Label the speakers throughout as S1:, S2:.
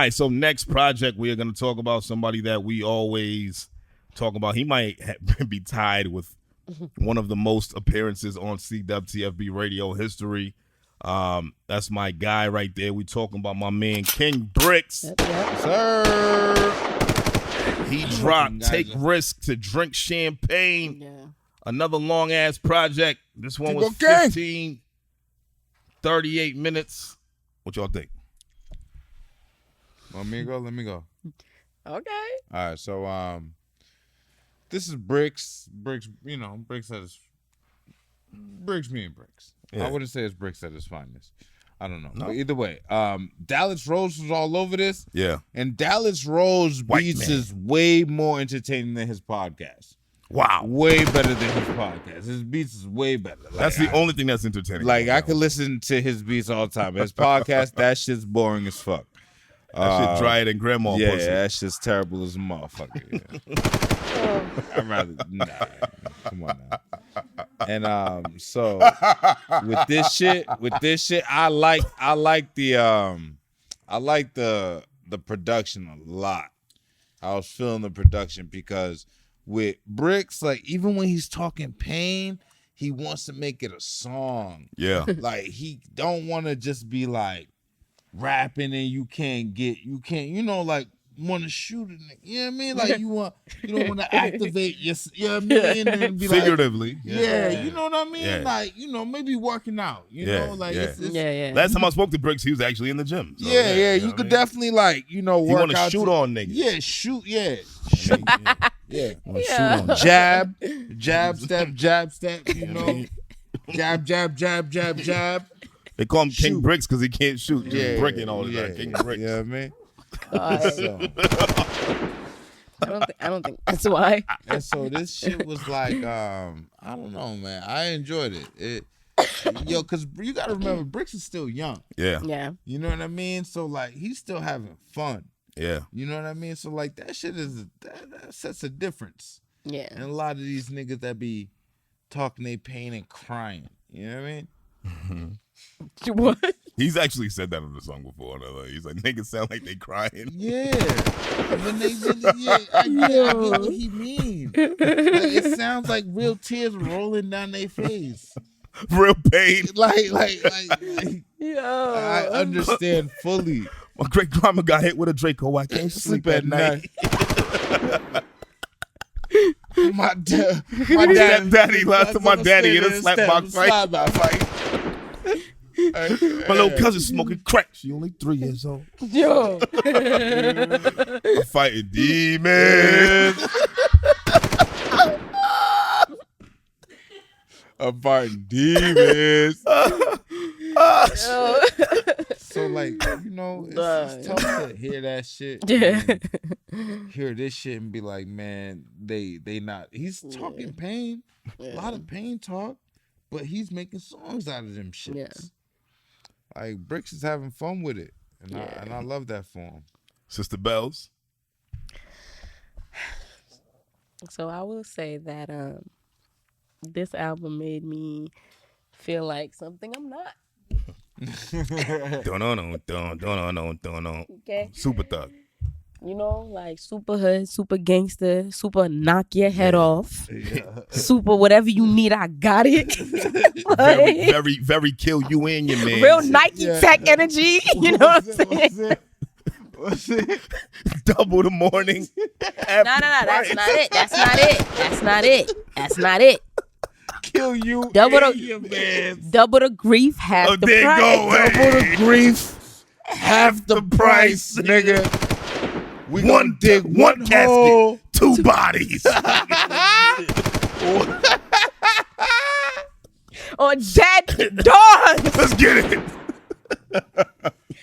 S1: All right, so next project, we are going to talk about somebody that we always talk about. He might be tied with one of the most appearances on CWTFB radio history. That's my guy right there. We talking about my man King Brickz.
S2: Yep.
S1: Sir. He dropped Take Risk to Drink Champagne.
S2: Yeah.
S1: Another long ass project. This one was 38 minutes. What y'all think?
S3: Want me to go? Let me go.
S2: Okay.
S3: All right, so this is Brickz. Brickz, you know, Brickz at his Brickz being Brickz.
S1: Yeah.
S3: I wouldn't say it's Brickz at his finest. I don't know. No. But either way, Dallas Rose was all over this.
S1: Yeah.
S3: And Dallas Rose beats is way more entertaining than his podcast.
S1: Wow.
S3: Way better than his podcast. His beats is way better. Like,
S1: that's the only thing that's entertaining.
S3: Like, I could listen to his beats all the time. His podcast, that shit's boring as fuck.
S1: That shit drier than grandma pussy.
S3: Yeah, that shit's terrible as a motherfucker. Yeah. I'd rather, nah. Come on now. And so with this shit, I like the production a lot. I was feeling the production because with Brickz, like even when he's talking pain, he wants to make it a song.
S1: Yeah.
S3: Like he don't want to just be like rapping and you can't, you know, like want to shoot it. You know what I mean? Like you don't want to activate your, you know what I mean? And be
S1: figuratively.
S3: Like, yeah, you know what I mean? Yeah. Like, you know, maybe working out, you know, like it's
S1: Last time I spoke to Brickz, he was actually in the gym. So,
S3: you could definitely like, you know, work
S1: want to shoot on niggas.
S3: Yeah, shoot. Yeah. Shoot on jab step, you know. Jab.
S1: They call him King Brickz because he can't shoot. Just bricking all the time. King Brickz.
S3: You know what I mean?
S2: I don't think that's why.
S3: And so this shit was like, I don't know, man. I enjoyed it. Because you got to remember, Brickz is still young.
S2: Yeah.
S3: You know what I mean? So, like, he's still having fun.
S1: Yeah.
S3: You know what I mean? So, like, that shit that sets a difference.
S2: Yeah.
S3: And a lot of these niggas that be talking they pain and crying. You know what I mean?
S2: What?
S1: He's actually said that in the song before. He's like, niggas sound like they crying.
S3: Yeah. When they really, I get what he mean. Like, it sounds like real tears rolling down their face.
S1: Real pain.
S3: Like,
S2: yo.
S3: I understand fully.
S1: My great grandma got hit with a Draco. I can't sleep at night.
S3: My daddy
S1: last to my daddy in a slapbox fight. My little cousin smoking crack. She only 3 years old.
S2: Yo.
S1: I'm fighting demons.
S3: I'm fighting demons. So, like, you know, it's tough to hear that shit.
S2: Yeah.
S3: Hear this shit and be like, man, they not. He's talking pain, a lot of pain talk, but he's making songs out of them shits.
S2: Yeah.
S3: Like, Brickz is having fun with it, and I love that for him.
S1: Sister Bells.
S2: So I will say that this album made me feel like something I'm not.
S1: Don't.
S2: Okay.
S1: Super thug.
S2: You know, like super hood, super gangster, super knock your head off, super whatever you need, I got it.
S1: Very, very kill you and your man.
S2: Real Nike Tech energy. You know what I'm saying?
S3: What's it?
S1: Double the morning.
S2: No, that's not it.
S3: Kill you.
S2: Double the grief, half the
S1: there
S2: price.
S1: Go, hey.
S3: Double the grief, half the price, nigga. We
S1: one dick, one casket, 2 bodies.
S2: On dead dogs.
S1: Let's get it.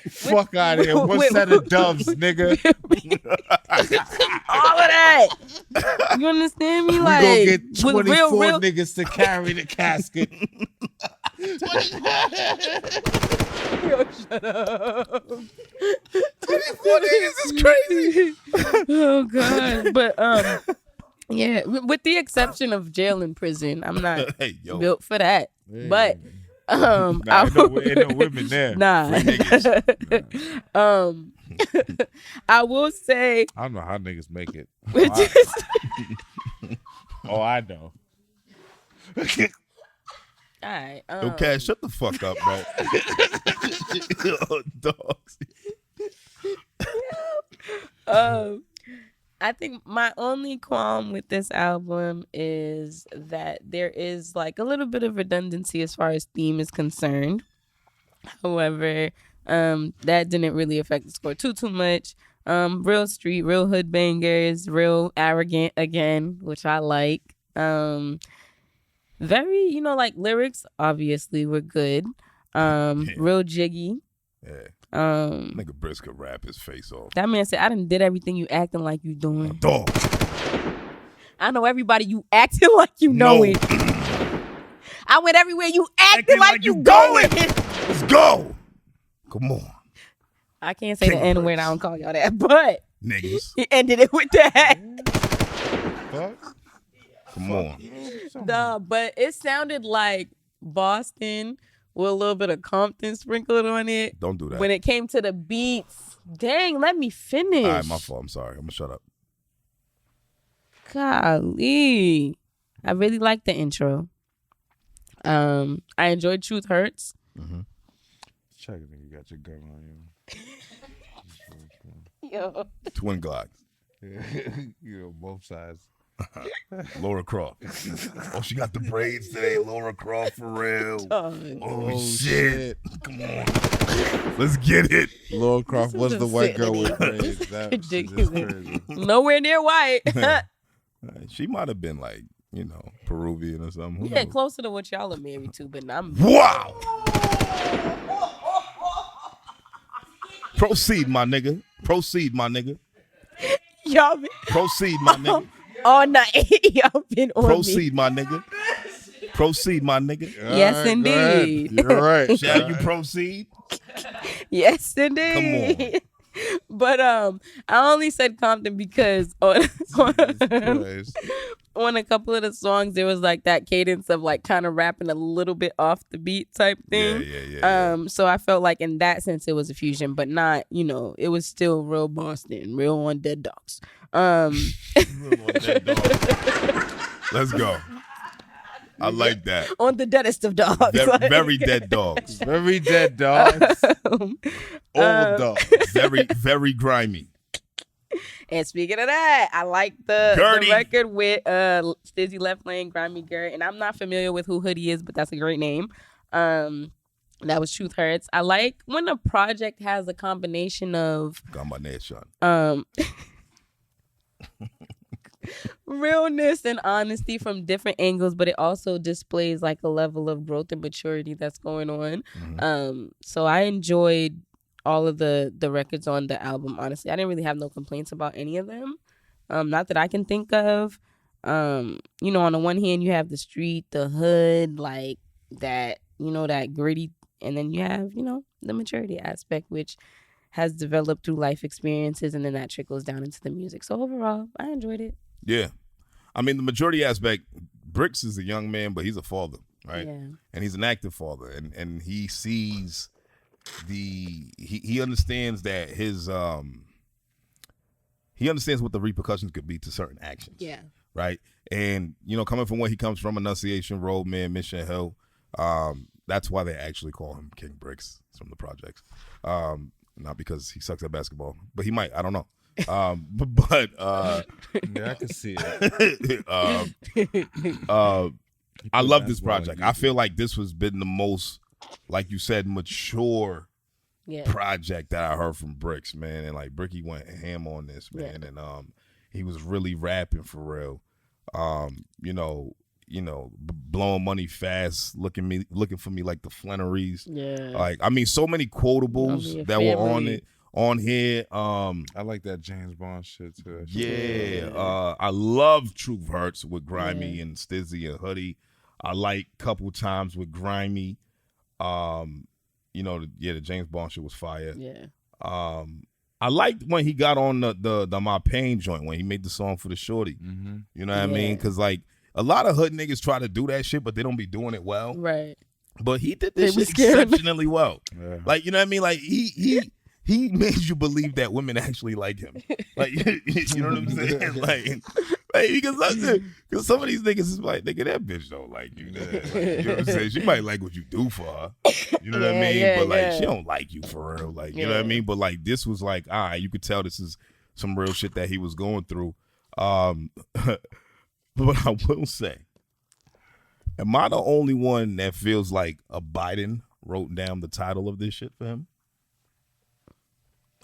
S3: Fuck out of here. One set of doves, nigga.
S2: All of that. You understand me?
S3: We
S2: Like,
S3: gonna get 24
S2: real
S3: niggas to carry the casket.
S2: Yo, shut up.
S1: 24 niggas is crazy.
S2: Oh God. But yeah, with the exception of jail and prison, I'm not built for that.
S3: Hey.
S2: But
S3: Ain't no women there.
S2: Nah. I will say.
S3: I don't know how niggas make it.
S2: All
S3: Oh, I know.
S2: right.
S1: Yo, Cash, shut the fuck up, man. Dogs.
S2: I think my only qualm with this album is that there is like a little bit of redundancy as far as theme is concerned. However, that didn't really affect the score too much. Real street, real hood bangers, real arrogant again, which I like. Very, like lyrics obviously were good. Real jiggy.
S1: Yeah. Nigga Brickz could rap his face off.
S2: That man said, I done did everything you acting like you doing.
S1: Dog.
S2: I know everybody you acting like you know it. I went everywhere you acting like you going.
S1: Let's go. Come on.
S2: I can't say the N word. I don't call y'all that, but
S1: niggas.
S2: He ended it with that.
S3: Fuck.
S1: Come on.
S2: Nah, but it sounded like Boston with a little bit of Compton sprinkled on it.
S1: Don't do that.
S2: When it came to the beats. Dang, let me finish.
S1: All right, my fault. I'm sorry. I'm going to shut up.
S2: Golly. I really liked the intro. I enjoyed Truth Hurts.
S1: Mm-hmm.
S3: Check it, you got your gun on you.
S2: Yo.
S1: Twin Glocks.
S3: Both sides.
S1: Laura Croft. Oh, she got the braids today. Laura Croft for real. Oh, shit. Come on. Let's get it.
S3: Laura Croft was the white girl with braids. That's
S2: ridiculous.
S3: crazy.
S2: Nowhere near white.
S1: She might have been like, Peruvian or something. Who
S2: Yeah,
S1: knows?
S2: closer to what y'all are married to, but I'm.
S1: Wow. Proceed, my nigga. Proceed, my nigga.
S2: Y'all been
S1: Proceed, my nigga.
S2: all night. Y'all been on
S1: Proceed, my nigga. Proceed, my nigga.
S2: Yes,
S3: All right,
S2: indeed.
S3: go ahead. You're right.
S1: Shall you proceed?
S2: Yes, indeed.
S1: Come on.
S2: But I only said Compton because on a couple of the songs there was like that cadence of like kind of rapping a little bit off the beat type thing.
S1: Yeah.
S2: So I felt like in that sense it was a fusion, but not, it was still real Boston, real on Dead Dogs.
S1: Let's go. I like that.
S2: On the deadest of dogs.
S1: Very dead dogs.
S3: Very dead dogs. Old dogs.
S1: Very, very grimy.
S2: And speaking of that, I like the record with Stizzy Left Lane, Grimy Gert. And I'm not familiar with who Hoodie is, but that's a great name. That was Truth Hurts. I like when a project has a combination of
S1: Combination.
S2: realness and honesty from different angles, but it also displays like a level of growth and maturity that's going on.
S1: Mm-hmm.
S2: So I enjoyed all of the records on the album. Honestly, I didn't really have no complaints about any of them, not that I can think of. On the one hand you have the street, the hood, like that, that gritty, and then you have the maturity aspect, which has developed through life experiences, and then that trickles down into the music. So overall I enjoyed it.
S1: Yeah. I mean, the majority aspect, Brickz is a young man, but he's a father, right?
S2: Yeah.
S1: And he's an active father, and he sees he understands that he understands what the repercussions could be to certain actions.
S2: Yeah.
S1: Right? And, coming from where he comes from, Annunciation Road, man, Mission Hill, that's why they actually call him King Brickz from the projects. Not because he sucks at basketball, but he might. I don't know. Yeah,
S3: I can see it.
S1: I love this project. I feel like this has been the most, like you said, mature project that I heard from Brickz, man. And like Bricky went ham on this, man. Yeah. And he was really rapping for real. Blowing money fast, looking for me like the Flannerys. Yeah. Like, I mean, so many quotables that were on here.
S3: I like that James Bond shit too.
S1: I love Truth Hurts with Grimy and Stizzy and Hoodie. I like Couple Times with Grimy. The James Bond shit was fire. Yeah. I liked when he got on the My Pain joint when he made the song for the shorty. Mm-hmm. You know what I mean? Because like a lot of hood niggas try to do that shit, but they don't be doing it well.
S2: Right.
S1: But he did this shit exceptionally well. Yeah. Like, you know what I mean? Like he he made you believe that women actually like him. Like, you know what I'm saying? Like because some of these niggas is like, nigga, that bitch don't like you. Like, you know what I'm saying? She might like what you do for her. You know what I mean? But like, she don't like you for real. Like, you know what I mean? But like, this was like, all right, you could tell this is some real shit that he was going through. But I will say, am I the only one that feels like a Biden wrote down the title of this shit for him?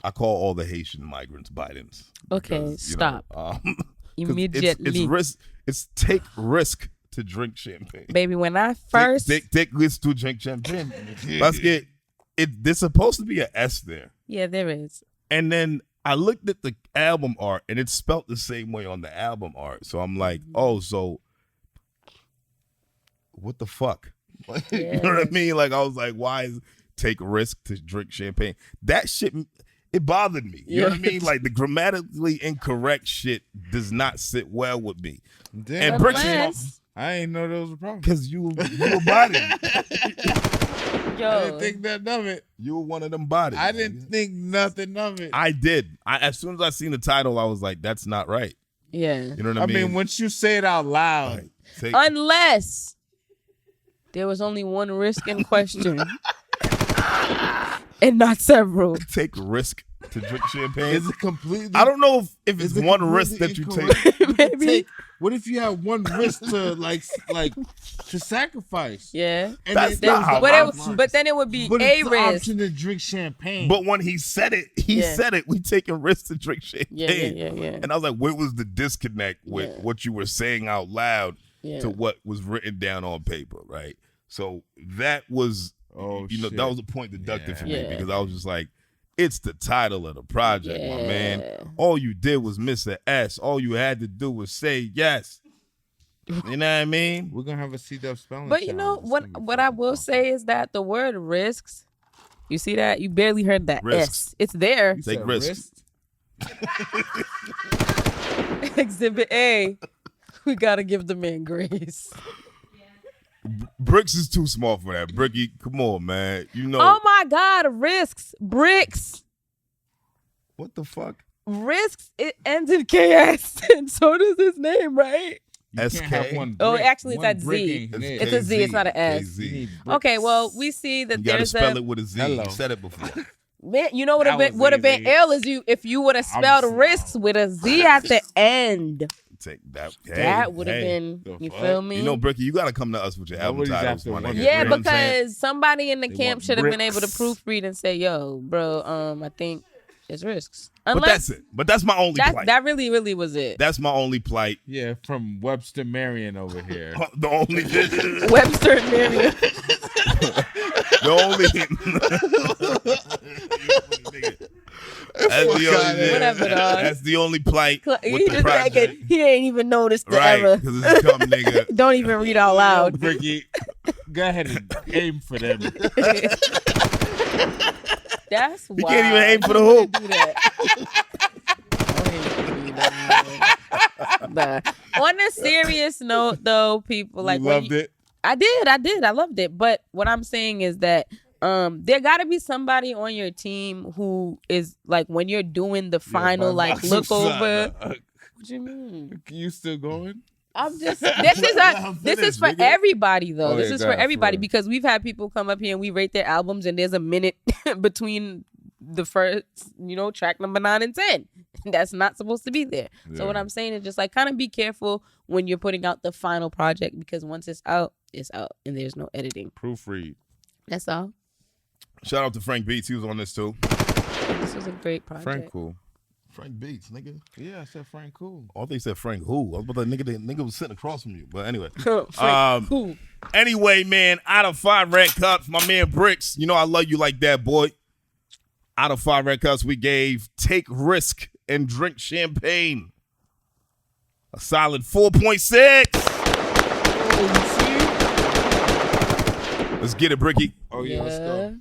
S1: I call all the Haitian migrants Bidens.
S2: Okay,
S1: because,
S2: stop. Immediately.
S1: It's risk. It's take risk to drink champagne.
S2: Baby, when I first...
S1: Take risk to drink champagne. Let's get it. There's supposed to be an S there.
S2: Yeah, there is.
S1: And then I looked at the album art, and it's spelled the same way on the album art. So I'm like, oh, so what the fuck? You know what I mean? Like, I was like, why is take risk to drink champagne? That shit, it bothered me. You know what I mean? Like, the grammatically incorrect shit does not sit well with me.
S3: Damn.
S1: And Brickz,
S3: I ain't know there was a problem.
S1: because you a body.
S2: Yo.
S3: I didn't think nothing of it.
S1: You were one of them bodies.
S3: I didn't think nothing of it.
S1: I did. As soon as I seen the title, I was like, that's not right.
S2: Yeah.
S1: You know what I
S3: I
S1: mean?
S3: mean, once you say it out loud,
S1: Like, take,
S2: Unless there was only one risk in question and not several.
S1: take risk to drink champagne.
S3: is it completely?
S1: I don't know if it's
S3: is it
S1: one risk that
S3: completely
S1: you take.
S3: incorrect?
S2: Maybe.
S3: What if you have one risk to like to sacrifice?
S2: Yeah.
S3: And
S1: That's
S3: then
S1: not how
S2: But then it would be
S3: but
S2: a
S3: it's the
S2: risk.
S3: option to drink champagne.
S1: But when he said it,
S2: Yeah.
S1: we taking risks to drink champagne.
S2: Yeah.
S1: And I was like, where was the disconnect with
S2: Yeah.
S1: what you were saying out loud
S2: Yeah.
S1: to what was written down on paper, right? So that was,
S3: shit.
S1: that was a point deducted for me
S2: Yeah.
S1: because I was just like, it's the title of the project, my
S2: Yeah.
S1: man. All you did was miss an S. All you had to do was say yes. You know what I mean?
S3: We're gonna have a CW spelling.
S2: But you know
S3: challenge. It's
S2: what?
S3: gonna be
S2: What I
S3: fucking
S2: will
S3: awesome.
S2: say is that the word risks. You see that? You barely heard that
S1: Risks.
S2: S. It's there.
S3: You
S1: Take
S3: said
S1: risks.
S3: wrist?
S2: Exhibit A. We gotta give the man grace.
S1: Brickz is too small for that. Bricky, come on, man. You know
S2: Oh my God! Risks. Brickz.
S1: what the fuck?
S2: Risks. It ends in KS, and so does his name, right?
S3: You can't
S1: SK?
S3: have one
S2: Oh,
S3: brick.
S2: actually, it's
S3: One
S2: at
S3: brick
S2: Z.
S3: ain't it.
S2: It's a Z. It's not an S.
S3: You
S1: KZ.
S3: need
S2: Okay,
S3: bricks.
S2: well, we see that
S1: You gotta
S2: there's
S1: spell
S2: a
S1: it with a Z.
S3: Hello.
S1: You said it before.
S2: man. You know what
S3: That was
S2: would have been
S3: easy.
S2: ill is if you would have spelled
S3: slow.
S2: risks with a Z at the end.
S1: Take that.
S2: That would have
S1: hey.
S2: been.
S3: the
S2: You
S3: fuck?
S2: feel me?
S1: You know, Bricky, you gotta come to us with your album
S3: Nobody's
S1: titles,
S3: after
S1: my
S3: one
S1: nigga.
S3: of
S2: Yeah,
S1: You know what I'm saying?
S2: because somebody in the
S3: They
S2: camp
S3: want
S2: should have been able to
S3: bricks.
S2: proofread and say, "Yo, bro, I think it's risks."
S1: But
S2: Unless
S1: that's it. But that's my only plight.
S2: that really was it.
S1: That's my only plight.
S3: Yeah, from Webster Marion over here.
S1: The only,
S2: Webster and Merriam.
S1: the only. That's the only.
S2: Whatever, dog.
S1: That's the only plight
S2: He
S1: with the
S2: just
S1: project.
S2: like he ain't even noticed the
S1: Right,
S2: ever.
S1: because it's a dumb nigga.
S2: Don't even read out loud.
S3: Bricky, go ahead and aim for them.
S2: That's why
S1: You can't even aim for the hoop.
S2: Do that. Nah. On a serious note, though, people like
S3: You
S2: when
S3: loved it.
S2: I did. I loved it. But what I'm saying is that there got to be somebody on your team who is like when you're doing the final like look over. What you mean?
S3: You still going?
S2: I'm just this is for everybody though.
S3: Oh,
S2: This
S3: yeah,
S2: is
S3: go
S2: for
S3: ahead,
S2: everybody
S3: for real.
S2: because we've had people come up here and we rate their albums and there's a minute between the first, track number 9 and 10. That's not supposed to be there. So what
S3: Yeah.
S2: I'm saying is just like kind of be careful when you're putting out the final project because once it's out and there's no editing.
S3: Proofread.
S2: That's all.
S1: Shout out to Frank Beats. He was on this too.
S2: This was a great project.
S3: Frank cool.
S1: Frank Beats, nigga.
S3: Yeah, I said Frank cool.
S1: Oh, they said Frank who? I was about the nigga was sitting across from you. But anyway.
S2: Frank, cool.
S1: Anyway, man, out of 5 red cups, my man Brickz, you know I love you like that, boy. Out of 5 red cups, we gave Take Risk and Drink Champagne a solid 4.6.
S3: Oh, you see?
S1: Let's get it, Bricky.
S3: Oh yeah, let's go.